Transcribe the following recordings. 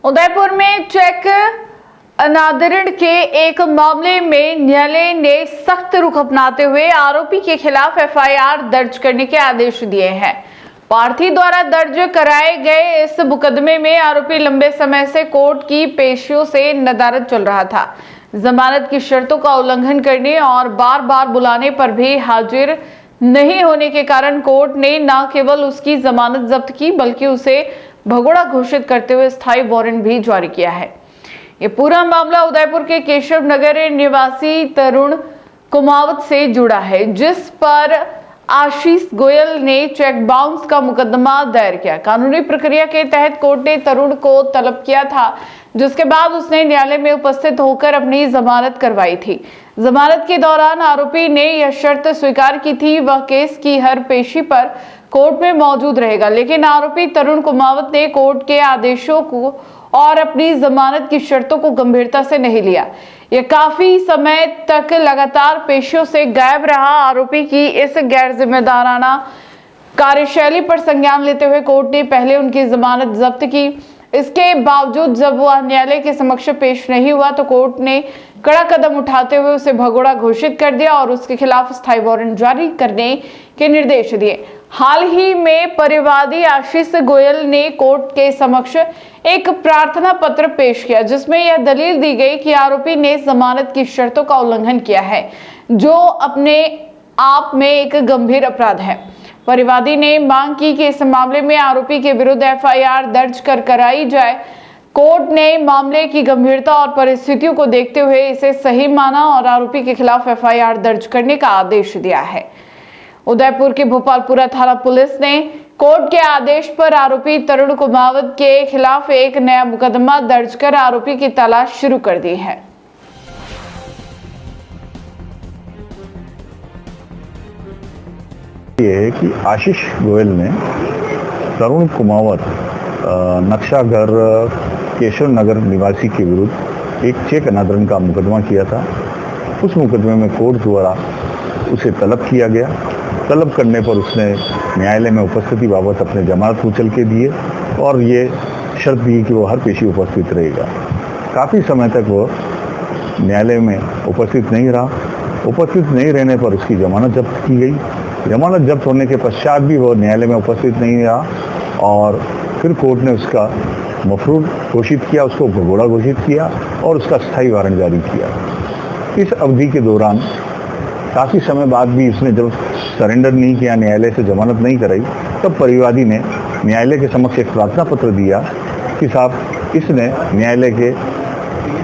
उदयपुर में चेक अनादरण के एक मामले में न्यायालय ने सख्त रुख अपनाते हुए आरोपी के खिलाफ एफआईआर दर्ज करने के आदेश दिए हैं। पार्थी द्वारा दर्ज कराए गए इस मुकदमे में आरोपी लंबे समय से कोर्ट की पेशियों से नदारद चल रहा था। जमानत की शर्तों का उल्लंघन करने और बार बार बुलाने पर भी हाजिर नहीं होने के कारण कोर्ट ने न केवल उसकी जमानत जब्त की बल्कि उसे भगोड़ा घोषित करते हुए स्थायी वारंट भी जारी किया है। ये पूरा मामला उदयपुर के केशव नगर निवासी तरुण कुमावत से जुड़ा है, जिस पर आशीष गोयल ने चेक बाउंस का मुकदमा दायर किया। कानूनी प्रक्रिया के तहत कोर्ट ने तरुण को तलब किया था, जिसके बाद उसने न्यायालय में उपस्थित होकर अपनी जमानत करवाई थी। जमानत के दौरान आरोपी ने यह शर्त स्वीकार की थी वह केस की हर पेशी पर कोर्ट में मौजूद रहेगा, लेकिन आरोपी तरुण कुमावत ने कोर्ट के आदेशों को और अपनी जमानत की शर्तों को गंभीरता से नहीं लिया। यह काफी समय तक लगातार पेशियों से गायब रहा। आरोपी की इस गैर जिम्मेदाराना कार्यशैली पर संज्ञान लेते हुए कोर्ट ने पहले उनकी जमानत जब्त की। इसके बावजूद जब वह न्यायालय के समक्ष पेश नहीं हुआ तो कोर्ट ने कड़ा कदम उठाते हुए उसे भगोड़ा घोषित कर दिया और उसके खिलाफ स्थायी वारंट जारी करने के निर्देश दिए। हाल ही में परिवादी आशीष गोयल ने कोर्ट के समक्ष एक प्रार्थना पत्र पेश किया, जिसमें यह दलील दी गई कि आरोपी ने जमानत की शर्तों का उल्लंघन किया है, जो अपने आप में एक गंभीर अपराध है। परिवादी ने मांग की कि इस मामले में आरोपी के विरुद्ध एफआईआर दर्ज कराई जाए। कोर्ट ने मामले की गंभीरता और परिस्थितियों को देखते हुए इसे सही माना और आरोपी के खिलाफ एफआईआर दर्ज करने का आदेश दिया है। उदयपुर की भोपालपुरा थाना पुलिस ने कोर्ट के आदेश पर आरोपी तरुण कुमावत के खिलाफ एक नया मुकदमा दर्ज कर आरोपी की तलाश शुरू कर दी है। ये है कि आशीष गोयल ने तरुण कुमावत नक्शा घर केशव नगर निवासी के विरुद्ध एक चेक अनादरण का मुकदमा किया था। उस मुकदमे में कोर्ट द्वारा उसे तलब किया गया। तलब करने पर उसने न्यायालय में उपस्थिति बाबत अपने जमानत उछल के दिए और ये शर्त दी कि वो हर पेशी उपस्थित रहेगा। काफ़ी समय तक वो न्यायालय में उपस्थित नहीं रहा। उपस्थित नहीं रहने पर उसकी जमानत जब्त की गई। जमानत जब्त होने के पश्चात भी वो न्यायालय में उपस्थित नहीं रहा और फिर कोर्ट ने उसका मफरूर घोषित किया, उसको भगोड़ा घोषित किया और उसका स्थायी वारंट जारी किया। इस अवधि के दौरान काफ़ी समय बाद भी उसने जब सरेंडर नहीं किया, न्यायालय से जमानत नहीं कराई, तब परिवादी ने न्यायालय के समक्ष एक प्रार्थना पत्र दिया कि साहब इसने न्यायालय के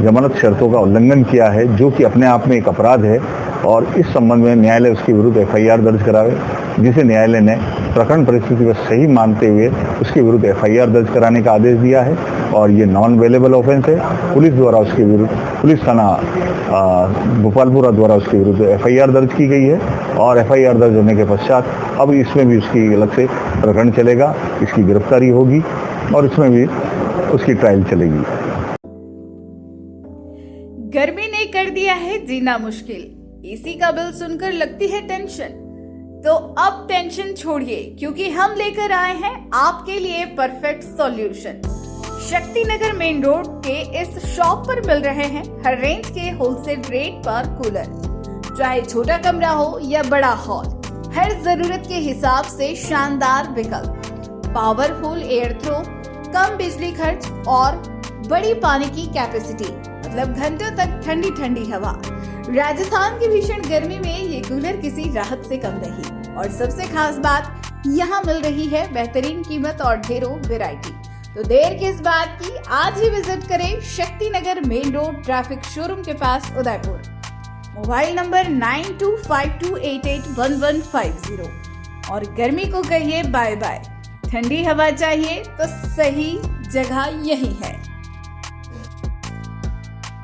जमानत शर्तों का उल्लंघन किया है, जो कि अपने आप में एक अपराध है और इस संबंध में न्यायालय उसके विरुद्ध एफआईआर दर्ज करावे, जिसे न्यायालय ने प्रकरण परिस्थिति को सही मानते हुए उसके विरुद्ध एफआईआर दर्ज कराने का आदेश दिया है और ये नॉन अवेलेबल ऑफेंस है। पुलिस द्वारा उसके विरुद्ध पुलिस थाना भोपालपुरा द्वारा उसके विरुद्ध एफआईआर दर्ज की गई है और एफआईआर दर्ज होने के पश्चात अब इसमें भी उसकी अलग से प्रकरण चलेगा, इसकी गिरफ्तारी होगी और इसमें भी उसकी ट्रायल चलेगी। गर्मी ने कर दिया है जीना मुश्किल। एसी का बिल सुनकर लगती है टेंशन, तो अब टेंशन छोड़िए, क्योंकि हम लेकर आए हैं आपके लिए perfect solution. Shakti Nagar main road के इस शॉप पर मिल रहे हैं हर रेंज के होलसेल रेट पर कूलर। चाहे छोटा कमरा हो या बड़ा हॉल, हर जरूरत के हिसाब से शानदार विकल्प, पावरफुल एयर थ्रो, कम बिजली खर्च और बड़ी पानी की कैपेसिटी, मतलब घंटों तक ठंडी ठंडी हवा। राजस्थान की भीषण गर्मी में ये कूलर किसी राहत से कम नहीं। और सबसे खास बात, यहाँ मिल रही है बेहतरीन कीमत और ढेरों वैरायटी। तो देर किस बात की, आज ही विजिट करें Shakti Nagar main road traffic showroom के पास उदयपुर। Mobile number 9252881150। और गर्मी को कहिए बाय बाय। ठंडी हवा चाहिए तो सही जगह यही है।